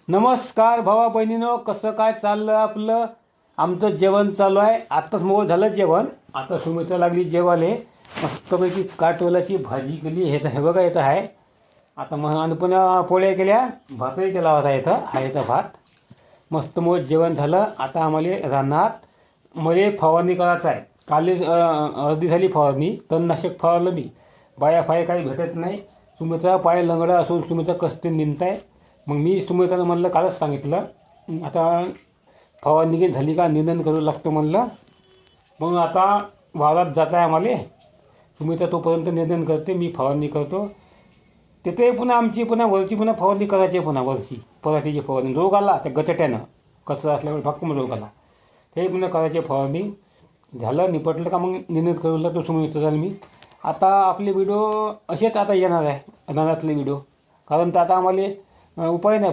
नमस्कार भावा बहिणीनो, कसं काय चाललं आपलं? आमचं जेवण चालू आहे. आत्ताच मोळ झालं जेवण. आता सुमित्रा लागली जेवाले. मस्तपैकी काटवलाची भाजी केली. हे बघा येतं आहे. आता मग आणि पुन्हा पोळ्या केल्या, भातही केला होता. इथं भात. मस्त मोळ जेवण झालं. आता आम्हाला रानात मला फवारणी करायचं आहे. काल अर्धी झाली फवारणी. तणनाशक फवारलं मी. बाया फाय काही भेटत नाही. सुमित्रा पाय लंगडा असून सुमित्रा कसते निंदताय. मग मी सुमित्रानं म्हणलं, कालच सांगितलं, आता फवारणी झाली का निंदन करू लागतं म्हणलं. मग आता वावरात जात आहे आम्हाला. सुमित्रा तोपर्यंत निंदन करते, मी फवारणी करतो. तिथे पुन्हा आमची वरची फवारणी करायची आहे. पुन्हा वरची पराठीची फवारणी. रोग आला त्या गचट्यानं, कचरा असल्यामुळे फक्त मग रोग आला. ते पुन्हा करायची फवारणी. झालं निपटलं का मग निंदन करू लागतो सुमित्रा झालं मी. आता आपले व्हिडिओ असेच आता येणार आहे रानातले व्हिडिओ. कारण तर आता आम्हाला उपाय नाही.